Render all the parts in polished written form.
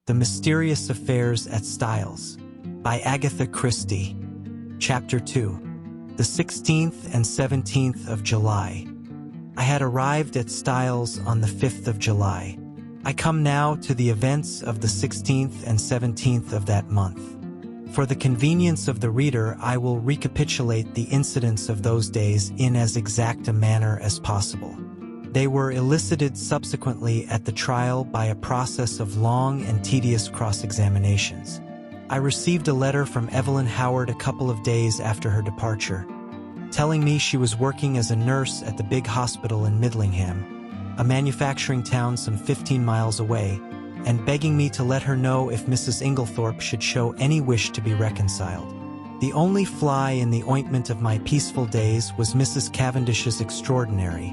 The Mysterious Affairs at Styles by Agatha Christie. Chapter 2. The 16th and 17th of July. I had arrived at Styles on the 5th of July. I come now to the events of the 16th and 17th of that month. For the convenience of the reader, I will recapitulate the incidents of those days in as exact a manner as possible. They were elicited subsequently at the trial by a process of long and tedious cross-examinations. I received a letter from Evelyn Howard a couple of days after her departure, telling me she was working as a nurse at the big hospital in Midlingham, a manufacturing town some 15 miles away, and begging me to let her know if Mrs. Inglethorpe should show any wish to be reconciled. The only fly in the ointment of my peaceful days was Mrs. Cavendish's extraordinary,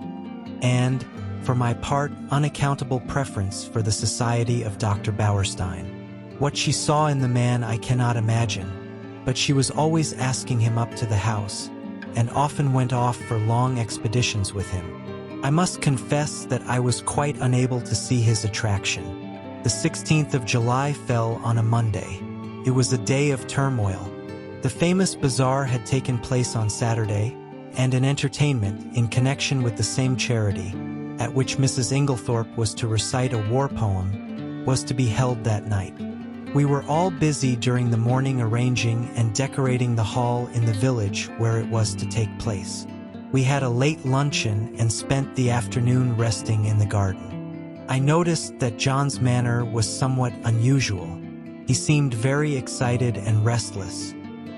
and, for my part, unaccountable preference for the society of Dr. Bauerstein. What she saw in the man I cannot imagine, but she was always asking him up to the house, and often went off for long expeditions with him. I must confess that I was quite unable to see his attraction. The 16th of July fell on a Monday. It was a day of turmoil. The famous bazaar had taken place on Saturday, and an entertainment in connection with the same charity, at which Mrs. Inglethorpe was to recite a war poem, was to be held that night. We were all busy during the morning arranging and decorating the hall in the village where it was to take place. We had a late luncheon and spent the afternoon resting in the garden. I noticed that John's manner was somewhat unusual. He seemed very excited and restless.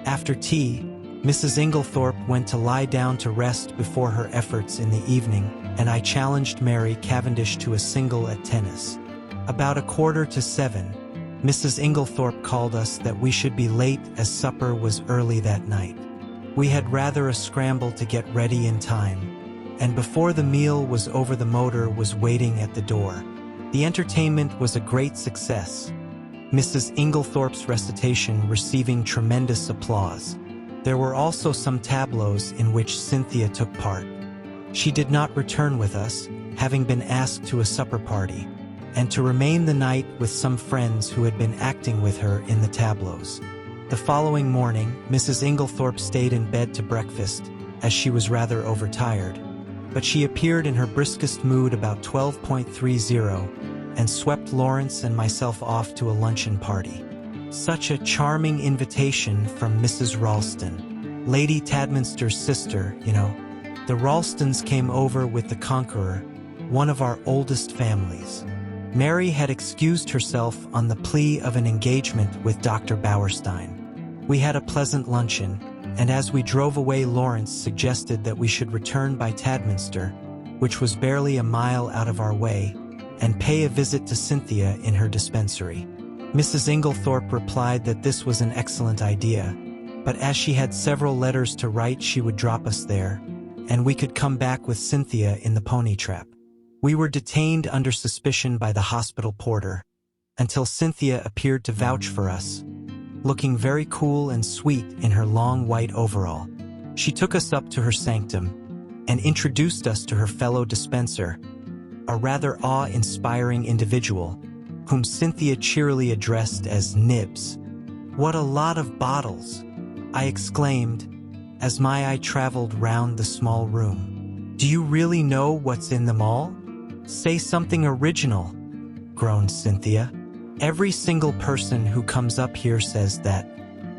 After tea, Mrs. Inglethorpe went to lie down to rest before her efforts in the evening, and I challenged Mary Cavendish to a single at tennis. About 6:45, Mrs. Inglethorpe called us that we should be late as supper was early that night. We had rather a scramble to get ready in time, and before the meal was over the motor was waiting at the door. The entertainment was a great success, Mrs. Inglethorpe's recitation receiving tremendous applause. There were also some tableaux in which Cynthia took part. She did not return with us, having been asked to a supper party, and to remain the night with some friends who had been acting with her in the tableaux. The following morning, Mrs. Inglethorpe stayed in bed to breakfast, as she was rather overtired, but she appeared in her briskest mood about 12:30 and swept Lawrence and myself off to a luncheon party. Such a charming invitation from Mrs. Ralston, Lady Tadminster's sister, you know. The Ralstons came over with the Conqueror, one of our oldest families. Mary had excused herself on the plea of an engagement with Dr. Bauerstein. We had a pleasant luncheon, and as we drove away Lawrence suggested that we should return by Tadminster, which was barely a mile out of our way, and pay a visit to Cynthia in her dispensary. Mrs. Inglethorpe replied that this was an excellent idea, but as she had several letters to write she would drop us there, and we could come back with Cynthia in the pony trap. We were detained under suspicion by the hospital porter, until Cynthia appeared to vouch for us, looking very cool and sweet in her long white overall. She took us up to her sanctum, and introduced us to her fellow dispenser, a rather awe-inspiring individual, whom Cynthia cheerily addressed as Nibs. "What a lot of bottles!" I exclaimed, as my eye traveled round the small room. "Do you really know what's in them all? Say something original," groaned Cynthia. "Every single person who comes up here says that.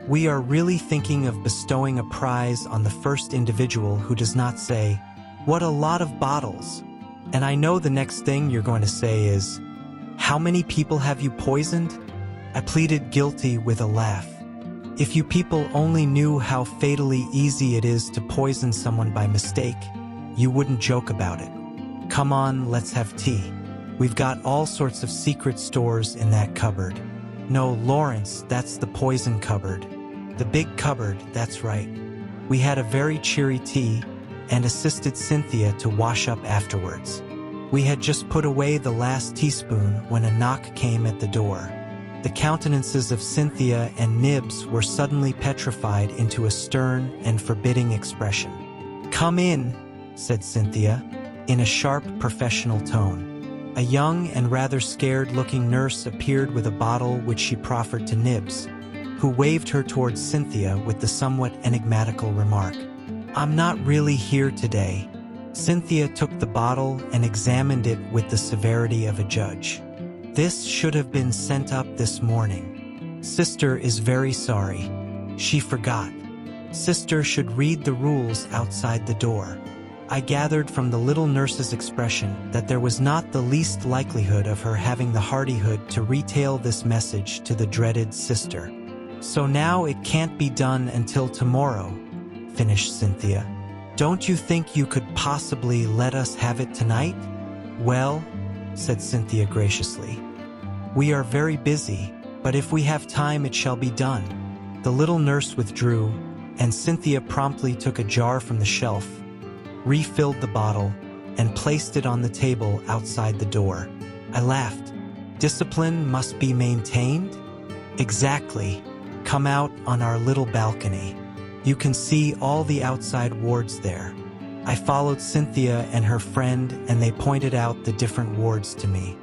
We are really thinking of bestowing a prize on the first individual who does not say, 'What a lot of bottles.' And I know the next thing you're going to say is, 'How many people have you poisoned?'" I pleaded guilty with a laugh. "If you people only knew how fatally easy it is to poison someone by mistake, you wouldn't joke about it. Come on, let's have tea. We've got all sorts of secret stores in that cupboard." "No, Lawrence, that's the poison cupboard. The big cupboard, that's right." We had a very cheery tea, and assisted Cynthia to wash up afterwards. We had just put away the last teaspoon when a knock came at the door. The countenances of Cynthia and Nibs were suddenly petrified into a stern and forbidding expression. "Come in," said Cynthia, in a sharp, professional tone. A young and rather scared-looking nurse appeared with a bottle which she proffered to Nibs, who waved her towards Cynthia with the somewhat enigmatical remark, "I'm not really here today." Cynthia took the bottle and examined it with the severity of a judge. "This should have been sent up this morning. Sister is very sorry. She forgot. Sister should read the rules outside the door." I gathered from the little nurse's expression that there was not the least likelihood of her having the hardihood to retail this message to the dreaded sister. "So now it can't be done until tomorrow," finished Cynthia. "Don't you think you could possibly let us have it tonight?" "Well," said Cynthia graciously, "we are very busy, but if we have time it shall be done." The little nurse withdrew, and Cynthia promptly took a jar from the shelf, refilled the bottle, and placed it on the table outside the door. I laughed. "Discipline must be maintained?" "Exactly. Come out on our little balcony. You can see all the outside wards there." I followed Cynthia and her friend, and they pointed out the different wards to me.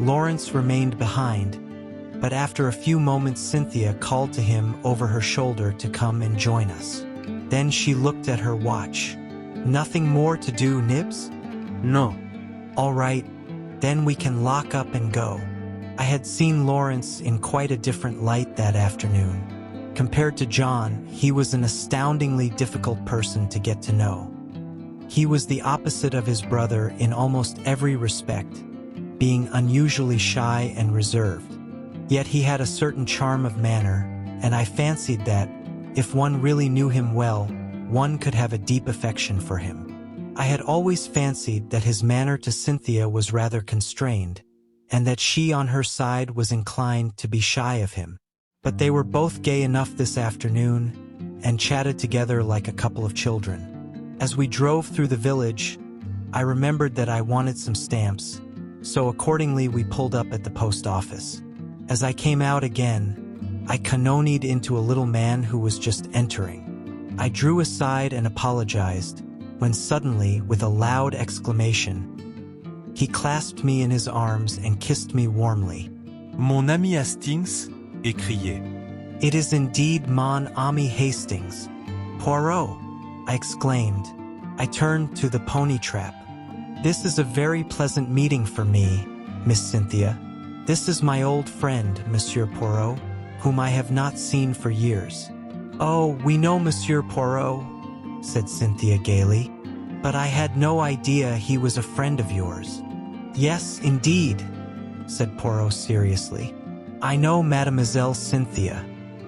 Lawrence remained behind, but after a few moments Cynthia called to him over her shoulder to come and join us. Then she looked at her watch. "Nothing more to do, Nibs?" "No." "All right, then we can lock up and go." I had seen Lawrence in quite a different light that afternoon. Compared to John, he was an astoundingly difficult person to get to know. He was the opposite of his brother in almost every respect, being unusually shy and reserved. Yet he had a certain charm of manner, and I fancied that, if one really knew him well, one could have a deep affection for him. I had always fancied that his manner to Cynthia was rather constrained, and that she on her side was inclined to be shy of him. But they were both gay enough this afternoon, and chatted together like a couple of children. As we drove through the village, I remembered that I wanted some stamps, so accordingly we pulled up at the post office. As I came out again, I cannonied into a little man who was just entering. I drew aside and apologized, when suddenly, with a loud exclamation, he clasped me in his arms and kissed me warmly. "Mon ami Hastings," écriait. "It is indeed mon ami Hastings. Poirot," I exclaimed. I turned to the pony trap. "This is a very pleasant meeting for me, Miss Cynthia. This is my old friend, Monsieur Poirot, whom I have not seen for years." "Oh, we know Monsieur Poirot," said Cynthia gaily, "but I had no idea he was a friend of yours." "Yes, indeed," said Poirot seriously. "I know Mademoiselle Cynthia.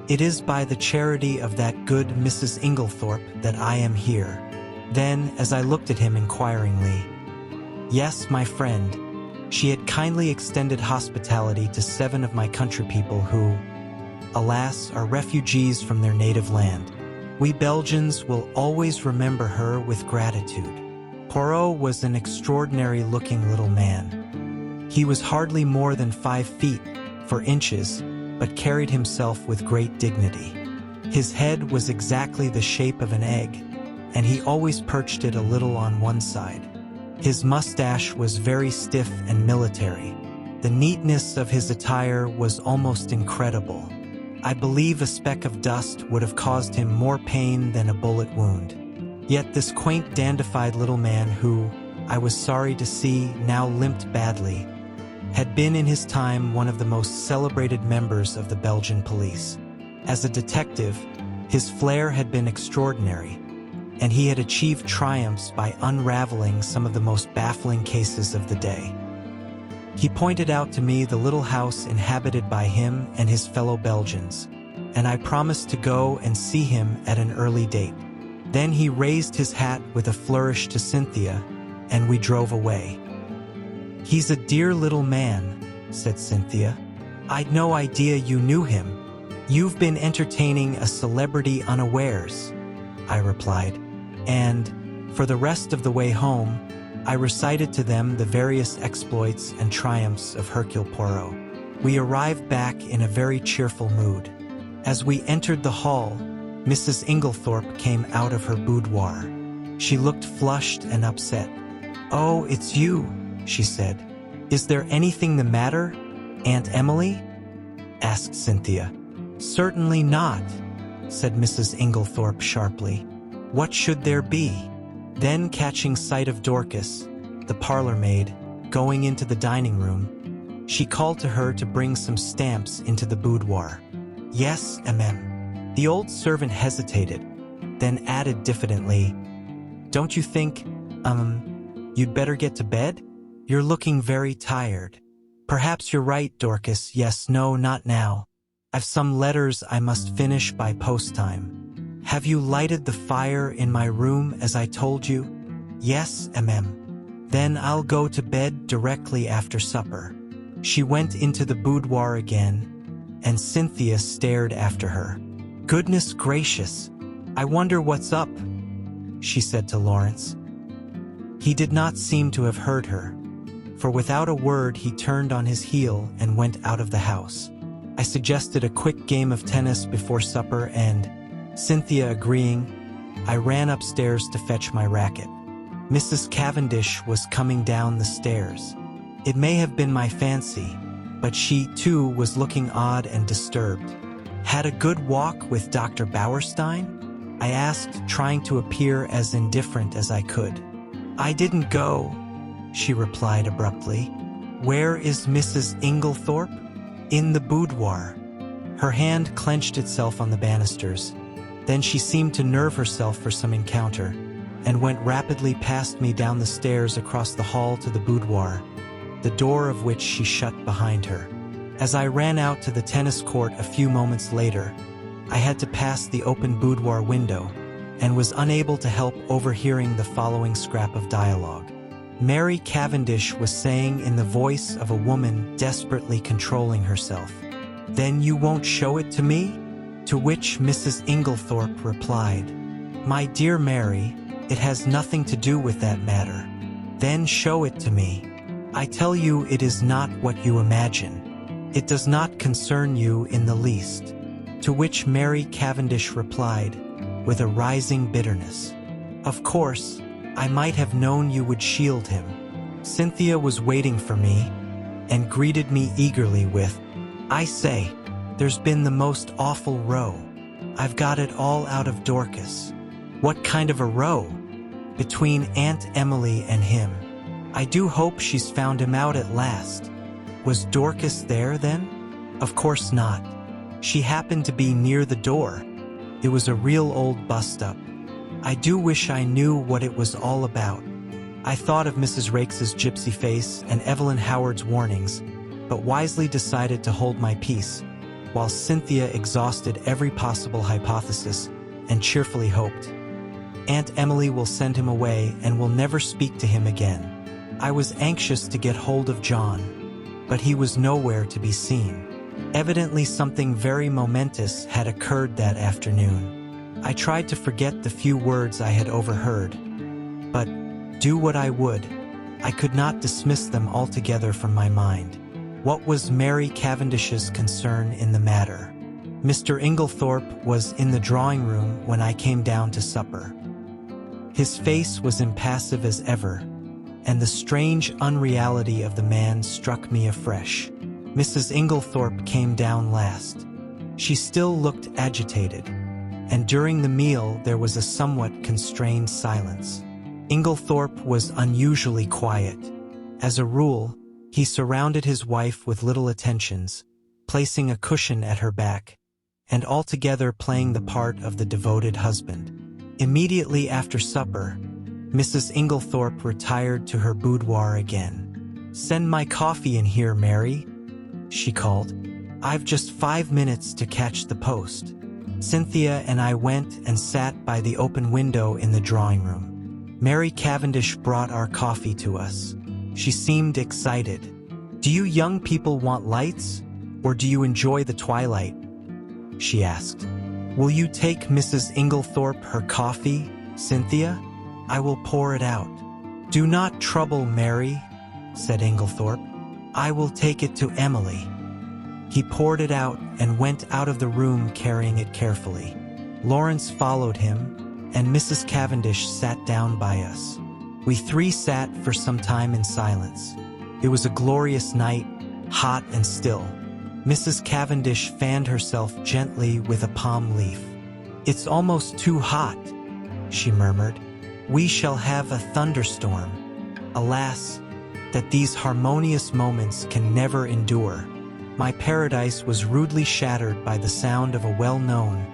It is by the charity of that good Mrs. Inglethorpe that I am here." Then, as I looked at him inquiringly, "Yes, my friend. She had kindly extended hospitality to 7 of my country people who, alas, are refugees from their native land. We Belgians will always remember her with gratitude." Poirot was an extraordinary-looking little man. He was hardly more than 5 feet, 4 inches, but carried himself with great dignity. His head was exactly the shape of an egg, and he always perched it a little on one side. His mustache was very stiff and military. The neatness of his attire was almost incredible. I believe a speck of dust would have caused him more pain than a bullet wound. Yet this quaint dandified little man who, I was sorry to see, now limped badly, had been in his time one of the most celebrated members of the Belgian police. As a detective, his flair had been extraordinary, and he had achieved triumphs by unraveling some of the most baffling cases of the day. He pointed out to me the little house inhabited by him and his fellow Belgians, and I promised to go and see him at an early date. Then he raised his hat with a flourish to Cynthia, and we drove away. "He's a dear little man," said Cynthia. "I'd no idea you knew him. You've been entertaining a celebrity unawares," I replied, and, for the rest of the way home, I recited to them the various exploits and triumphs of Hercule Poirot. We arrived back in a very cheerful mood. As we entered the hall, Mrs. Inglethorpe came out of her boudoir. She looked flushed and upset. "Oh, it's you," she said. "Is there anything the matter, Aunt Emily?" asked Cynthia. "Certainly not," said Mrs. Inglethorpe sharply. "What should there be?" Then, catching sight of Dorcas, the parlor maid, going into the dining room, she called to her to bring some stamps into the boudoir. "Yes, mm." The old servant hesitated, then added diffidently, "Don't you think, you'd better get to bed? You're looking very tired." "Perhaps you're right, Dorcas. Yes, no, not now. I've some letters I must finish by post time. Have you lighted the fire in my room as I told you?" "Yes, mm." "Then I'll go to bed directly after supper." She went into the boudoir again, and Cynthia stared after her. "Goodness gracious, I wonder what's up," she said to Lawrence. He did not seem to have heard her, for without a word he turned on his heel and went out of the house. I suggested a quick game of tennis before supper and, Cynthia agreeing, I ran upstairs to fetch my racket. Mrs. Cavendish was coming down the stairs. It may have been my fancy, but she, too, was looking odd and disturbed. "Had a good walk with Dr. Bauerstein?" I asked, trying to appear as indifferent as I could. "I didn't go," she replied abruptly. "Where is Mrs. Inglethorpe?" "In the boudoir." Her hand clenched itself on the banisters. Then she seemed to nerve herself for some encounter, and went rapidly past me down the stairs across the hall to the boudoir, the door of which she shut behind her. As I ran out to the tennis court a few moments later, I had to pass the open boudoir window, and was unable to help overhearing the following scrap of dialogue. Mary Cavendish was saying in the voice of a woman desperately controlling herself, "Then you won't show it to me?" To which Mrs. Inglethorpe replied, "My dear Mary, it has nothing to do with that matter." "Then show it to me. I tell you it is not what you imagine. It does not concern you in the least." To which Mary Cavendish replied, with a rising bitterness, "Of course, I might have known you would shield him." Cynthia was waiting for me, and greeted me eagerly with, "I say, there's been the most awful row. I've got it all out of Dorcas." "What kind of a row?" "Between Aunt Emily and him. I do hope she's found him out at last." "Was Dorcas there then?" "Of course not. She happened to be near the door. It was a real old bust-up. I do wish I knew what it was all about." I thought of Mrs. Rakes's gypsy face and Evelyn Howard's warnings, but wisely decided to hold my peace, while Cynthia exhausted every possible hypothesis and cheerfully hoped, "Aunt Emily will send him away and will never speak to him again." I was anxious to get hold of John, but he was nowhere to be seen. Evidently something very momentous had occurred that afternoon. I tried to forget the few words I had overheard, but, do what I would, I could not dismiss them altogether from my mind. What was Mary Cavendish's concern in the matter? Mr. Inglethorpe was in the drawing-room when I came down to supper. His face was impassive as ever, and the strange unreality of the man struck me afresh. Mrs. Inglethorpe came down last. She still looked agitated, and during the meal there was a somewhat constrained silence. Inglethorpe was unusually quiet. As a rule, he surrounded his wife with little attentions, placing a cushion at her back, and altogether playing the part of the devoted husband. Immediately after supper, Mrs. Inglethorpe retired to her boudoir again. "Send my coffee in here, Mary," she called. "I've just 5 minutes to catch the post." Cynthia and I went and sat by the open window in the drawing-room. Mary Cavendish brought our coffee to us. She seemed excited. "Do you young people want lights, or do you enjoy the twilight?" she asked. "Will you take Mrs. Inglethorpe her coffee, Cynthia? I will pour it out." "Do not trouble, Mary," said Inglethorpe. "I will take it to Emily." He poured it out and went out of the room carrying it carefully. Lawrence followed him, and Mrs. Cavendish sat down by us. We three sat for some time in silence. It was a glorious night, hot and still. Mrs. Cavendish fanned herself gently with a palm leaf. "It's almost too hot," she murmured. "We shall have a thunderstorm. Alas, that these harmonious moments can never endure." My paradise was rudely shattered by the sound of a well-known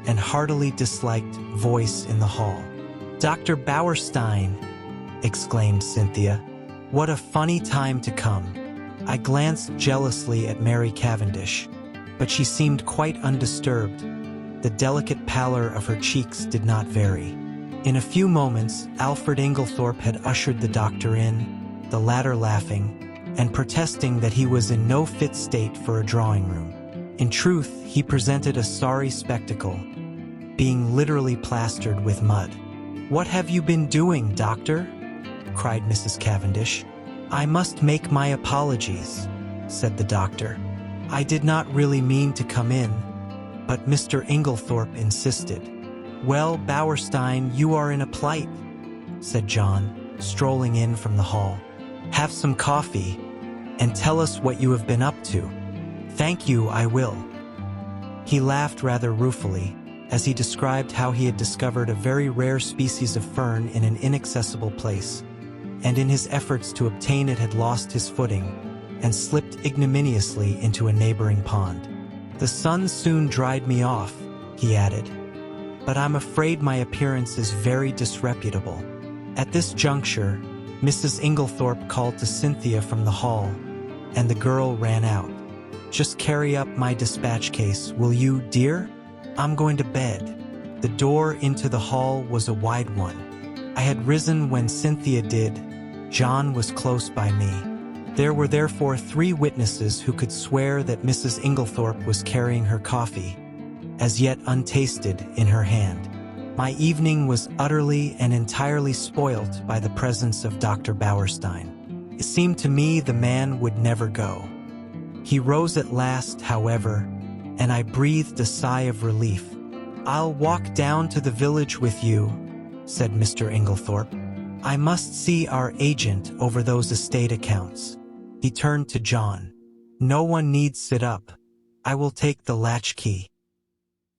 and heartily disliked voice in the hall. "Dr. Bauerstein!" exclaimed Cynthia. "What a funny time to come." I glanced jealously at Mary Cavendish, but she seemed quite undisturbed. The delicate pallor of her cheeks did not vary. In a few moments, Alfred Inglethorpe had ushered the doctor in, the latter laughing and protesting that he was in no fit state for a drawing room. In truth, he presented a sorry spectacle, being literally plastered with mud. "What have you been doing, doctor?" cried Mrs. Cavendish. "I must make my apologies," said the doctor. "I did not really mean to come in, but Mr. Inglethorpe insisted." "Well, Bauerstein, you are in a plight," said John, strolling in from the hall. "Have some coffee, and tell us what you have been up to." "Thank you, I will." He laughed rather ruefully, as he described how he had discovered a very rare species of fern in an inaccessible place, and in his efforts to obtain it had lost his footing and slipped ignominiously into a neighboring pond. "The sun soon dried me off," he added, "but I'm afraid my appearance is very disreputable." At this juncture, Mrs. Inglethorpe called to Cynthia from the hall, and the girl ran out. "Just carry up my dispatch case, will you, dear? I'm going to bed." The door into the hall was a wide one. I had risen when Cynthia did. John was close by me. There were therefore 3 witnesses who could swear that Mrs. Inglethorpe was carrying her coffee, as yet untasted, in her hand. My evening was utterly and entirely spoilt by the presence of Dr. Bauerstein. It seemed to me the man would never go. He rose at last, however, and I breathed a sigh of relief. "I'll walk down to the village with you," said Mr. Inglethorpe. "I must see our agent over those estate accounts." He turned to John. "No one needs sit up. I will take the latchkey."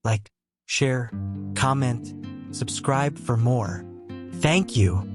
Like, share, comment, subscribe for more. Thank you.